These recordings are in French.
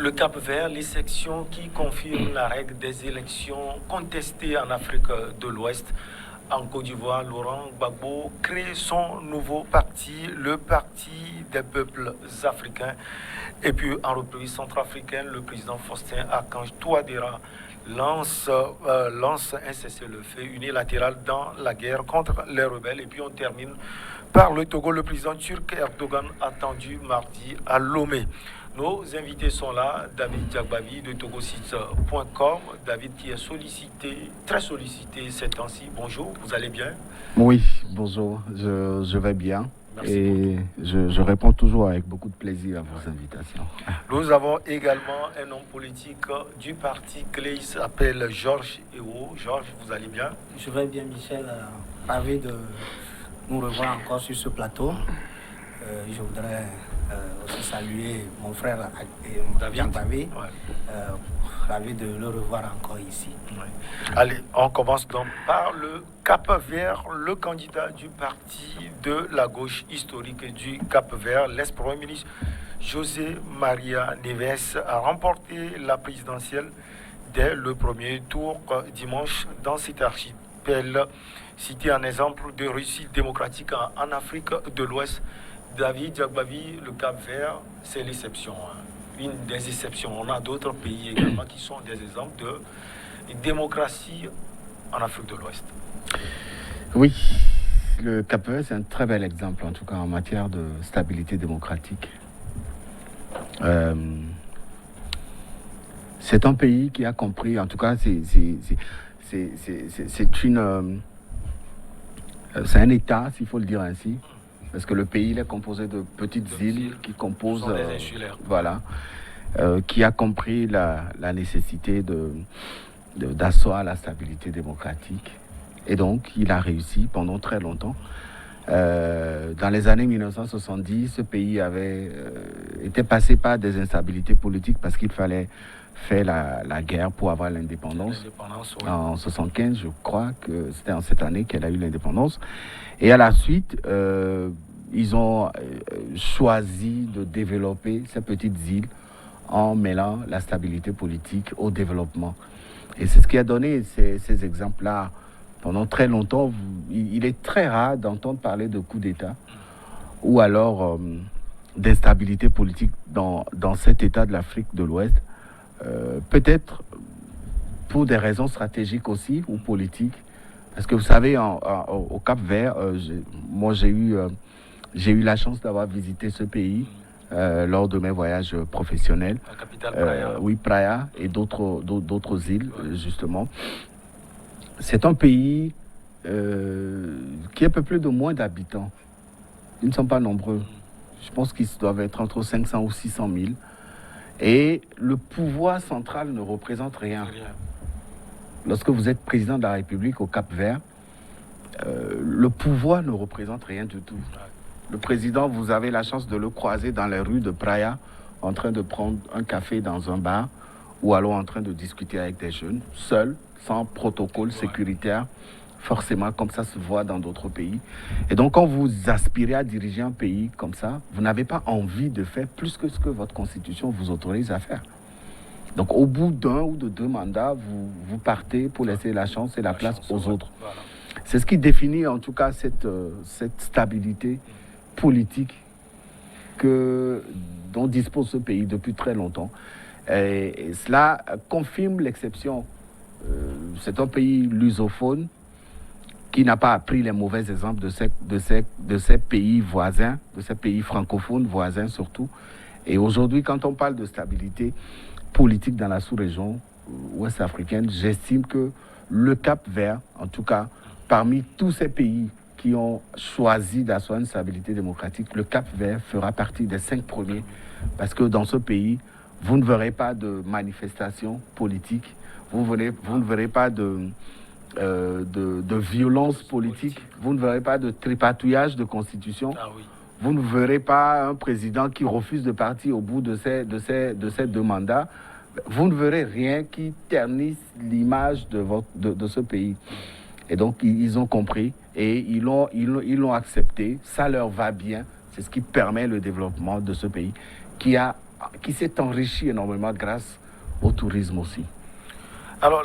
Le Cap-Vert, les sections qui confirment la règle des élections contestées en Afrique de l'Ouest. En Côte d'Ivoire, Laurent Gbagbo crée son nouveau parti, le Parti des peuples africains. Et puis en République centrafricaine, le président Faustin Archange Touadéra lance un cessez-le-feu unilatéral dans la guerre contre les rebelles. Et puis on termine par le Togo, le président turc Erdogan attendu mardi à Lomé. Nos invités sont là, David Diakbavi de togosite.com. David qui est très sollicité ces temps-ci. Bonjour, vous allez bien? Oui, bonjour, je vais bien. Merci et je réponds toujours avec beaucoup de plaisir à vos invitations. Nous avons également un homme politique du parti clé, il s'appelle Georges Ewo. Georges, vous allez bien? Je vais bien, Michel. Ravi de nous revoir encore sur ce plateau. Je voudrais aussi saluer mon frère David. Ravi de le revoir encore ici. Ouais. Allez, on commence donc par le Cap-Vert, le candidat du parti de la gauche historique du Cap-Vert, l'ex-premier ministre José Maria Neves, a remporté la présidentielle dès le premier tour dimanche dans cet archipel, cité un exemple de réussite démocratique en Afrique de l'Ouest. David Diakbavi, le Cap-Vert, c'est l'exception. Une des exceptions. On a d'autres pays également qui sont des exemples de démocratie en Afrique de l'Ouest. Oui, le Cap-Vert, c'est un très bel exemple, en tout cas en matière de stabilité démocratique. C'est un pays qui a compris, en tout cas, c'est un État, s'il faut le dire ainsi. Parce que le pays il est composé de petites îles qui composent, qui a compris la nécessité d'asseoir la stabilité démocratique. Et donc, il a réussi pendant très longtemps. Dans les années 1970, ce pays était passé par des instabilités politiques parce qu'il fallait faire la guerre pour avoir l'indépendance. Oui. En 1975, je crois que c'était en cette année qu'elle a eu l'indépendance. Et à la suite, ils ont choisi de développer ces petites îles en mêlant la stabilité politique au développement. Et c'est ce qui a donné ces exemples-là. Pendant très longtemps, il est très rare d'entendre parler de coup d'État ou alors d'instabilité politique dans cet État de l'Afrique de l'Ouest. Peut-être pour des raisons stratégiques aussi ou politiques. Parce que vous savez, au Cap-Vert, moi j'ai eu la chance d'avoir visité ce pays lors de mes voyages professionnels. La capitale Praia. Oui, Praia et d'autres îles, justement. C'est un pays qui est peuplé de moins d'habitants. Ils ne sont pas nombreux. Je pense qu'ils doivent être entre 500 ou 600 000. Et le pouvoir central ne représente rien. Lorsque vous êtes président de la République au Cap-Vert, le pouvoir ne représente rien du tout. Le président, vous avez la chance de le croiser dans les rues de Praia, en train de prendre un café dans un bar, ou alors en train de discuter avec des jeunes, seul, sans protocole sécuritaire, forcément, comme ça se voit dans d'autres pays. Et donc, quand vous aspirez à diriger un pays comme ça, vous n'avez pas envie de faire plus que ce que votre constitution vous autorise à faire. Donc, au bout d'un ou de deux mandats, vous partez pour laisser la chance et la place aux autres. Voilà. C'est ce qui définit en tout cas cette stabilité politique dont dispose ce pays depuis très longtemps. Et cela confirme l'exception. C'est un pays lusophone qui n'a pas appris les mauvais exemples de ces pays voisins, de ces pays francophones voisins surtout. Et aujourd'hui, quand on parle de stabilité politique dans la sous-région ouest africaine, j'estime que le Cap-Vert, en tout cas, parmi tous ces pays qui ont choisi d'asseoir une stabilité démocratique, le Cap-Vert fera partie des 5 premiers. Parce que dans ce pays, vous ne verrez pas de manifestations politiques, vous ne verrez pas de violence politique, vous ne verrez pas de tripatouillage de constitution. Ah oui. Vous ne verrez pas un président qui refuse de partir au bout de ces deux mandats. Vous ne verrez rien qui ternisse l'image de ce pays. Et donc, ils ont compris et ils l'ont accepté. Ça leur va bien. C'est ce qui permet le développement de ce pays qui a qui s'est enrichi énormément grâce au tourisme aussi. Alors,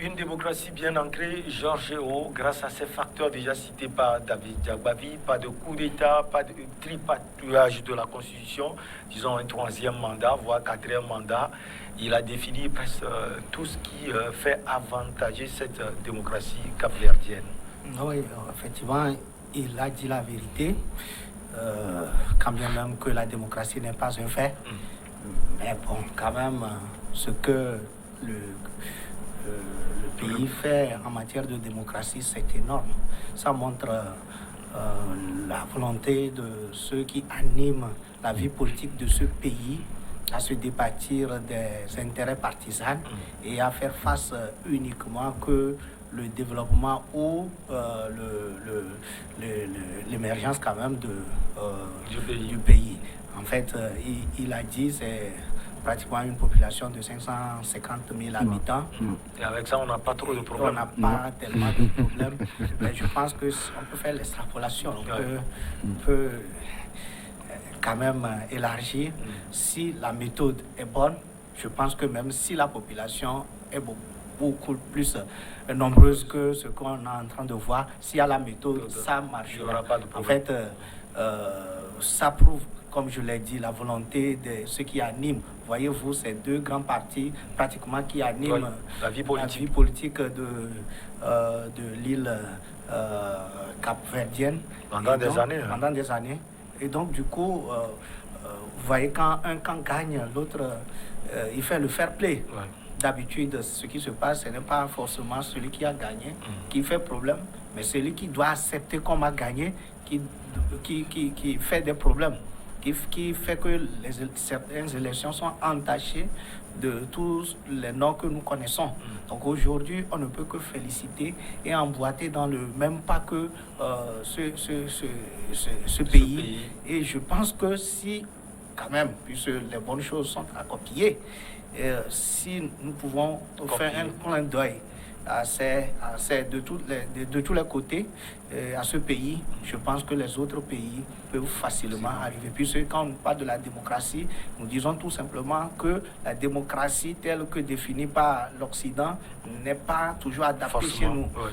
une démocratie bien ancrée, Georges Géo, grâce à ces facteurs déjà cités par David Diakbavi, pas de coup d'État, pas de tripatouillage de la Constitution, disons un troisième mandat, voire quatrième mandat, il a défini presque tout ce qui fait avantager cette démocratie capverdienne. Oui, effectivement, il a dit la vérité, quand bien même que la démocratie n'est pas un fait. Mais bon, quand même, ce que le pays fait en matière de démocratie, c'est énorme. Ça montre la volonté de ceux qui animent la vie politique de ce pays à se départir des intérêts partisans et à faire face uniquement que le développement ou l'émergence quand même du pays. En fait, il a dit c'est pratiquement une population de 550 000 habitants. Et avec ça, on n'a pas trop de problèmes. On n'a pas tellement de problèmes. Mais je pense qu'on peut faire l'extrapolation. On peut quand même élargir. Si la méthode est bonne, je pense que même si la population est beaucoup plus nombreuse que ce qu'on est en train de voir, s'il y a la méthode, ça marchera. En fait, ça prouve, comme je l'ai dit, la volonté de ceux qui animent. Voyez-vous, ces deux grands partis pratiquement qui animent la vie politique de l'île capverdienne. Pendant des années. Pendant des années. Et donc, du coup, vous voyez, quand un camp gagne, l'autre, il fait le fair play. Ouais. D'habitude, ce qui se passe, ce n'est pas forcément celui qui a gagné qui fait problème, mais celui qui doit accepter qu'on a gagné qui fait des problèmes, qui fait que certaines élections sont entachées de tous les noms que nous connaissons. Donc aujourd'hui, on ne peut que féliciter et emboîter dans le même pas que ce pays. Et je pense que si, quand même, puisque les bonnes choses sont à copier, si nous pouvons faire un clin d'œil de tous les côtés à ce pays, je pense que les autres pays peuvent facilement arriver. Puisque quand on parle de la démocratie, nous disons tout simplement que la démocratie telle que définie par l'Occident n'est pas toujours adaptée chez nous. Ouais.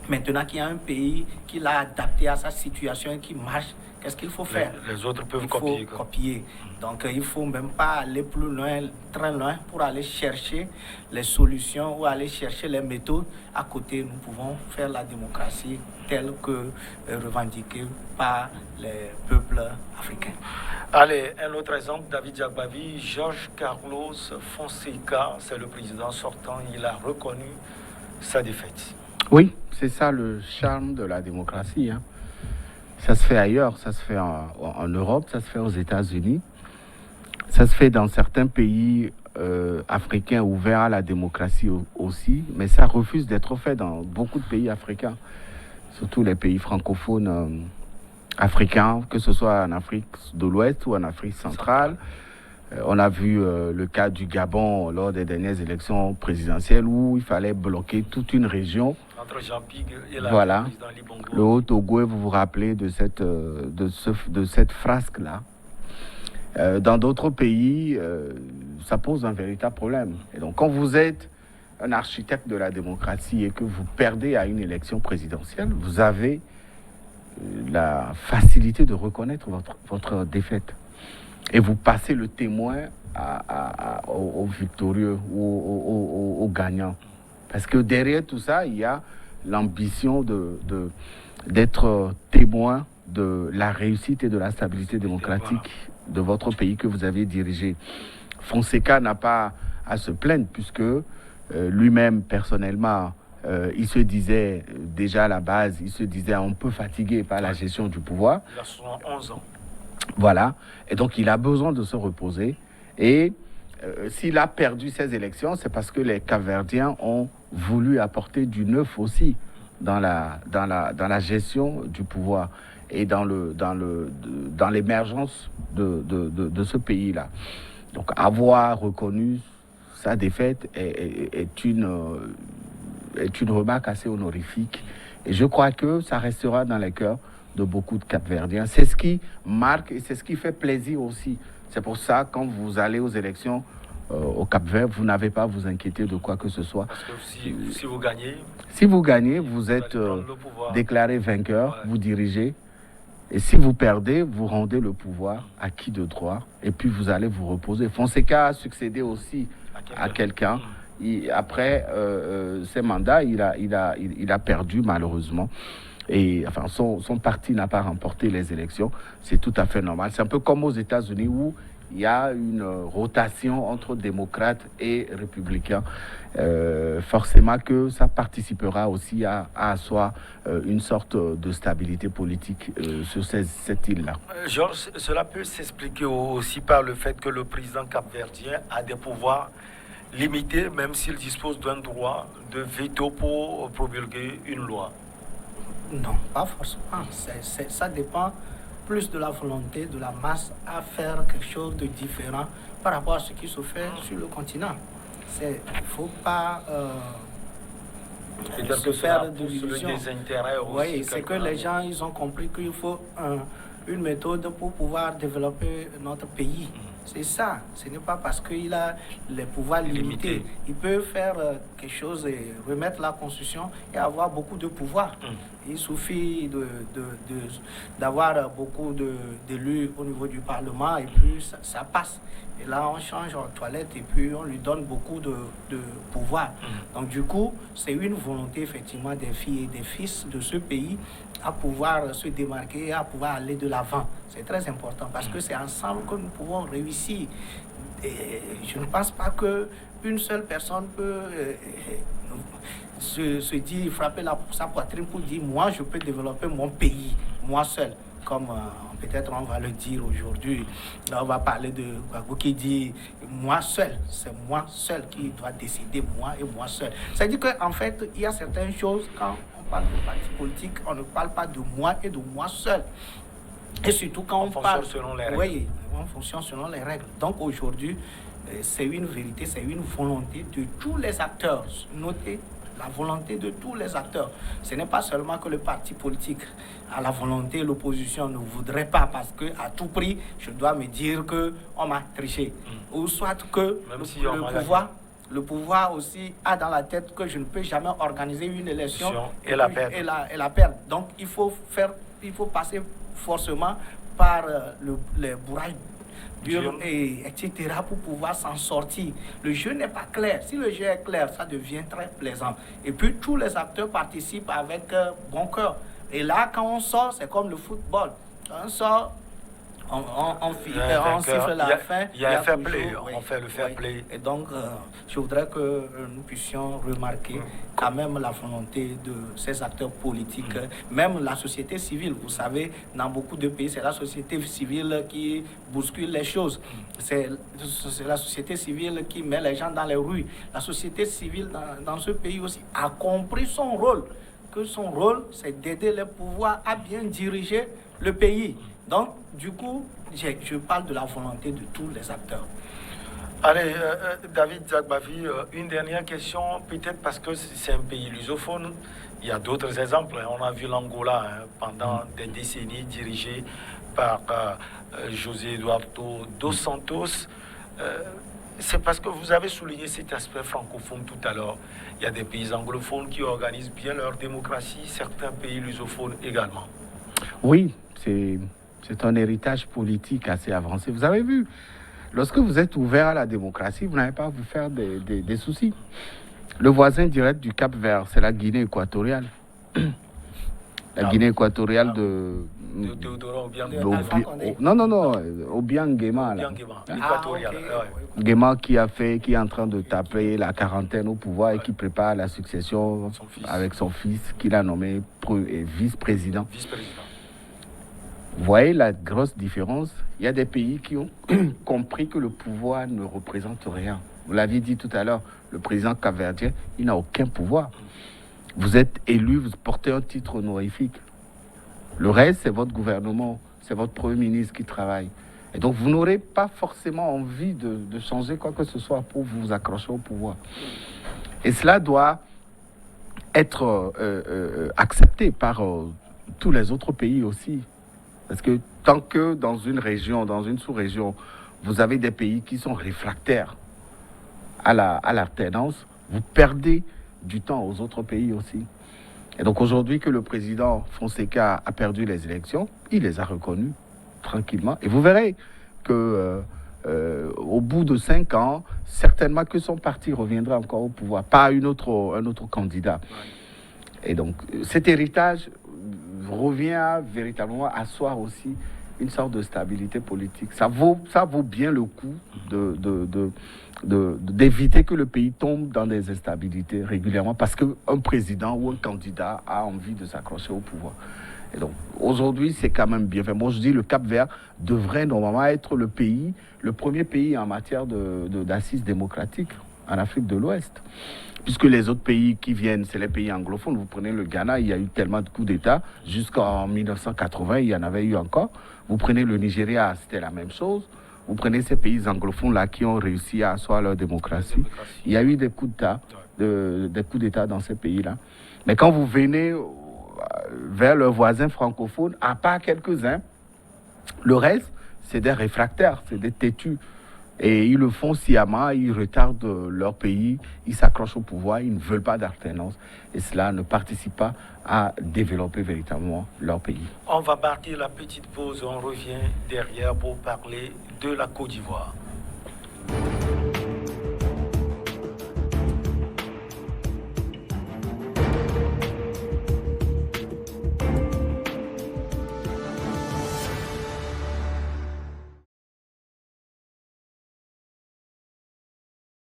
Maintenant qu'il y a un pays qui l'a adapté à sa situation et qui marche, qu'est-ce qu'il faut faire? Les autres peuvent copier. Donc il ne faut même pas aller plus loin, très loin, pour aller chercher les solutions ou aller chercher les méthodes. À côté, nous pouvons faire la démocratie telle que revendiquée par les peuples africains. Allez, un autre exemple, David Diakbavi, Jorge Carlos Fonseca, c'est le président sortant, il a reconnu sa défaite. Oui, c'est ça le charme de la démocratie. Hein. Ça se fait ailleurs, ça se fait en Europe, ça se fait aux États-Unis, ça se fait dans certains pays africains ouverts à la démocratie aussi, mais ça refuse d'être fait dans beaucoup de pays africains, surtout les pays francophones africains, que ce soit en Afrique de l'Ouest ou en Afrique centrale. On a vu le cas du Gabon lors des dernières élections présidentielles où il fallait bloquer toute une région. Entre Jean-Ping et la voilà. président Libongo. Le Haut-Togo, vous vous rappelez de cette frasque-là. Dans d'autres pays, ça pose un véritable problème. Et donc, quand vous êtes un architecte de la démocratie et que vous perdez à une élection présidentielle, vous avez la facilité de reconnaître votre défaite. Et vous passez le témoin au victorieux ou au gagnant. Parce que derrière tout ça, il y a l'ambition d'être témoin de la réussite et de la stabilité démocratique de votre pays que vous avez dirigé. Fonseca n'a pas à se plaindre puisque lui-même, personnellement, il se disait déjà à la base, il se disait un peu fatigué par la gestion du pouvoir. Il a 71 ans. Voilà, et donc il a besoin de se reposer. Et s'il a perdu ces élections, c'est parce que les Capverdiens ont voulu apporter du neuf aussi dans la gestion du pouvoir et dans l'émergence de ce pays-là. Donc avoir reconnu sa défaite est une remarque assez honorifique. Et je crois que ça restera dans les cœurs de beaucoup de Capverdiens. C'est ce qui marque et c'est ce qui fait plaisir aussi C'est pour ça, quand vous allez aux élections au Cap-Vert, vous n'avez pas à vous inquiéter de quoi que ce soit. Parce que si vous gagnez... Si vous gagnez, vous êtes déclaré vainqueur, vous dirigez. Et si vous perdez, vous rendez le pouvoir à qui de droit. Et puis vous allez vous reposer. Fonseca a succédé aussi à quelqu'un. Après ses mandats, il a perdu malheureusement. Et enfin, son parti n'a pas remporté les élections. C'est tout à fait normal. C'est un peu comme aux États-Unis où il y a une rotation entre démocrates et républicains. Forcément que ça participera aussi à asseoir une sorte de stabilité politique sur cette île-là. Georges, cela peut s'expliquer aussi par le fait que le président capverdien a des pouvoirs limités, même s'il dispose d'un droit de veto pour promulguer une loi. Non, pas forcément. Ça dépend plus de la volonté de la masse à faire quelque chose de différent par rapport à ce qui se fait sur le continent. Il ne faut pas se faire de l'illusion. Oui, c'est que les gens ils ont compris qu'il faut une méthode pour pouvoir développer notre pays. C'est ça. Ce n'est pas parce qu'il a les pouvoirs limités. Il peut faire quelque chose et remettre la Constitution et avoir beaucoup de pouvoir. Il suffit d'avoir beaucoup d'élus au niveau du Parlement et puis ça passe. Et là, on change en toilette et puis on lui donne beaucoup de pouvoir. Donc du coup, c'est une volonté effectivement des filles et des fils de ce pays à pouvoir se démarquer, à pouvoir aller de l'avant. C'est très important parce que c'est ensemble que nous pouvons réussir. Et je ne pense pas qu'une seule personne peut se dire, frapper sa poitrine pour dire « moi, je peux développer mon pays, moi seul ». Comme peut-être on va le dire aujourd'hui, on va parler de Gbagbo qui dit « moi seul », c'est moi seul qui doit décider, moi et moi seul. C'est-à-dire qu'en fait, il y a certaines choses, quand on parle de parti politique, on ne parle pas de moi et de moi seul. Et surtout quand on parle... selon les règles. Oui, on fonctionne selon les règles. Donc aujourd'hui, c'est une vérité, c'est une volonté de tous les acteurs. Notez la volonté de tous les acteurs. Ce n'est pas seulement que le parti politique a la volonté, l'opposition ne voudrait pas parce qu'à tout prix, je dois me dire qu'on m'a triché. Ou soit que le pouvoir aussi a dans la tête que je ne peux jamais organiser une élection et la perdre. Donc il faut passer forcément par les bourrages et etc. pour pouvoir s'en sortir. Le jeu n'est pas clair. Si le jeu est clair, ça devient très plaisant. Et puis tous les acteurs participent avec bon cœur. Et là, quand on sort, c'est comme le football. Quand on sort, on siffle la fin. Il y a un fair play, on fait le fair play. Et donc, je voudrais que nous puissions remarquer quand même la volonté de ces acteurs politiques, même la société civile. Vous savez, dans beaucoup de pays, c'est la société civile qui bouscule les choses. C'est la société civile qui met les gens dans les rues. La société civile dans ce pays aussi a compris son rôle, que son rôle, c'est d'aider les pouvoirs à bien diriger le pays. Donc, du coup, je parle de la volonté de tous les acteurs. Allez, David Zagbavi, une dernière question, peut-être parce que c'est un pays lusophone. Il y a d'autres exemples. On a vu l'Angola pendant des décennies dirigé par José Eduardo dos Santos. C'est parce que vous avez souligné cet aspect francophone tout à l'heure. Il y a des pays anglophones qui organisent bien leur démocratie, certains pays lusophones également. Oui, c'est un héritage politique assez avancé. Vous avez vu, lorsque vous êtes ouvert à la démocratie, vous n'avez pas à vous faire des soucis. Le voisin direct du Cap-Vert, c'est la Guinée équatoriale. La Guinée équatoriale de Obiang Nguema. Nguema qui est en train de taper la quarantaine au pouvoir et qui prépare la succession avec son fils qu'il a nommé vice-président. Vous voyez la grosse différence? Il y a des pays qui ont compris que le pouvoir ne représente rien. Vous l'aviez dit tout à l'heure, le président capverdien, il n'a aucun pouvoir. Vous êtes élu, vous portez un titre honorifique. Le reste, c'est votre gouvernement, c'est votre premier ministre qui travaille. Et donc, vous n'aurez pas forcément envie de changer quoi que ce soit pour vous accrocher au pouvoir. Et cela doit être accepté par tous les autres pays aussi. Parce que tant que dans une région, dans une sous-région, vous avez des pays qui sont réfractaires à l'alternance, vous perdez du temps aux autres pays aussi. Et donc aujourd'hui que le président Fonseca a perdu les élections, il les a reconnues tranquillement. Et vous verrez que au bout de 5 ans, certainement que son parti reviendra encore au pouvoir, pas un autre candidat. Et donc cet héritage revient véritablement à asseoir aussi une sorte de stabilité politique. Ça vaut bien le coup d'éviter que le pays tombe dans des instabilités régulièrement parce qu'un président ou un candidat a envie de s'accrocher au pouvoir. Et donc, aujourd'hui, c'est quand même bien fait. Moi, je dis le Cap-Vert devrait normalement être le premier pays en matière d'assises démocratiques en Afrique de l'Ouest. Puisque les autres pays qui viennent, c'est les pays anglophones. Vous prenez le Ghana, il y a eu tellement de coups d'État. Jusqu'en 1980, il y en avait eu encore. Vous prenez le Nigeria, c'était la même chose. Vous prenez ces pays anglophones-là qui ont réussi à asseoir leur démocratie. Il y a eu des coups d'État dans ces pays-là. Mais quand vous venez vers leurs voisins francophones, à part quelques-uns, le reste, c'est des réfractaires, c'est des têtus. Et ils le font sciemment, ils retardent leur pays, ils s'accrochent au pouvoir, ils ne veulent pas d'alternance. Et cela ne participe pas à développer véritablement leur pays. On va partir la petite pause, on revient derrière pour parler de la Côte d'Ivoire.